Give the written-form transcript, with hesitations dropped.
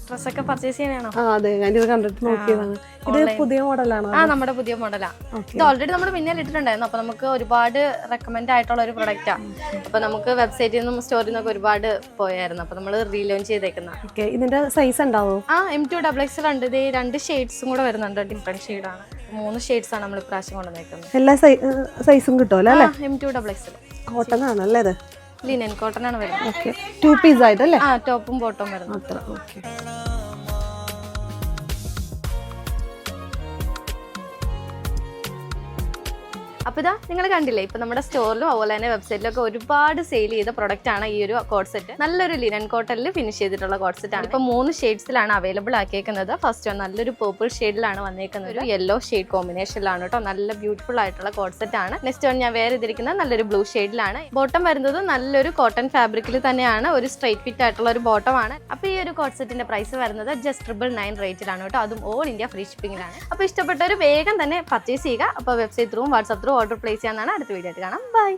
ഡ്രസ്സൊക്കെ പർച്ചേസ് ചെയ്യാനാണോ? അതെ, ഞാനിത് കണ്ടിട്ട് നോക്കിയതാണ്. ഇത് പുതിയ മോഡലാണോ? നമ്മുടെ പുതിയ മോഡലാ. ഇത് ഓൾറെഡി നമ്മൾ പിന്നെ ഇട്ടിട്ടുണ്ടായിരുന്നു. അപ്പൊ നമുക്ക് ഒരുപാട് റെക്കമെൻഡ് ആയിട്ടുള്ള ഒരു പ്രൊഡക്റ്റാ. അപ്പൊ നമുക്ക് വെബ്സൈറ്റിൽ നിന്നും സ്റ്റോറിൽ നിന്നൊക്കെ ഒരുപാട് പോയായിരുന്നു. അപ്പൊ നമ്മൾ റീലോഞ്ച് ചെയ്തേക്കുന്ന. ഇതിന്റെ സൈസ് ഉണ്ടാവോ? M2 XXL ഉണ്ട്. ഇത് 2 ഷെയ്ഡ്സും കൂടെ വരുന്നുണ്ട്. ഡിഫറെന്റ് ഷെയ്ഡാണ്. 3 ഷെയ്ഡ്സ് ആണ് നമ്മൾ ഇപ്രാവശ്യം കൊണ്ടുവന്നേക്കുന്നത്. എല്ലാ സൈസും കിട്ടുമല്ലോ അല്ലേ? M2 XXL കോട്ടൺ ആണല്ലേ ഇത്? ലിനൻ കോട്ടൺ ആണ് വരുന്നത്. 2 പീസ് ആയിട്ടല്ലേ? ടോപ്പും ബോട്ടവും വരുന്നത്. അത്ര. ഓക്കെ. അപ്പൊ ഇതാ നിങ്ങൾ കണ്ടില്ലേ, ഇപ്പൊ നമ്മുടെ സ്റ്റോറിലും അതുപോലെ തന്നെ വെബ്സൈറ്റിലൊക്കെ ഒരുപാട് സെയിൽ ചെയ്ത പ്രൊഡക്റ്റ് ആണ് ഈ ഒരു കോഡ് സെറ്റ്. നല്ലൊരു ലിനൻ കോട്ടണിൽ ഫിനിഷ് ചെയ്തിട്ടുള്ള കോഡ് സെറ്റ് ആണ്. ഇപ്പൊ 3 ഷെയ്ഡ്സിലാണ് അവൈലബിൾ ആക്കിയേക്കുന്നത്. ഫസ്റ്റ് നല്ലൊരു പേർപ്പിൾ ഷെയ്ഡിലാണ് വന്നേക്കുന്നത്. ഒരു യെല്ലോ ഷെയ്ഡ് കോമ്പിനേഷനിലാണ് കേട്ടോ. നല്ല ബ്യൂട്ടിഫുൾ ആയിട്ടുള്ള കോഡ് സെറ്റ് ആണ്. നെക്സ്റ്റ് ഞാൻ വേറെ ഇതിരിക്കുന്നത് നല്ലൊരു ബ്ലൂ ഷെയ്ഡിലാണ്. ബോട്ടം വരുന്നത് നല്ലൊരു കോട്ടൺ ഫാബ്രിക്കിൽ തന്നെയാണ്. ഒരു സ്ട്രൈറ്റ് ഫിറ്റ് ആയിട്ടുള്ള ഒരു ബോട്ടം ആണ്. അപ്പൊ ഈ ഒരു കോഡ് സെറ്റിന്റെ പ്രൈസ് വരുന്നത് ജസ്റ്റ് 999 റേറ്റിലാണ് കേട്ടോ. അതും ഓൾ ഇന്ത്യ ഫ്രീ ഷിപ്പിംഗിലാണ്. അപ്പൊ ഇഷ്ടപ്പെട്ടവർ വേഗം തന്നെ പർച്ചേസ് ചെയ്യുക. അപ്പൊ വെബ്സൈറ്റ് ത്രൂവും വാട്സ്ആപ്പ് ത്രൂ ഓർഡർ പ്ലേസ് ചെയ്യാനാണ്. അടുത്ത വീഡിയോ ആയിട്ട് കാണാം. ബൈ.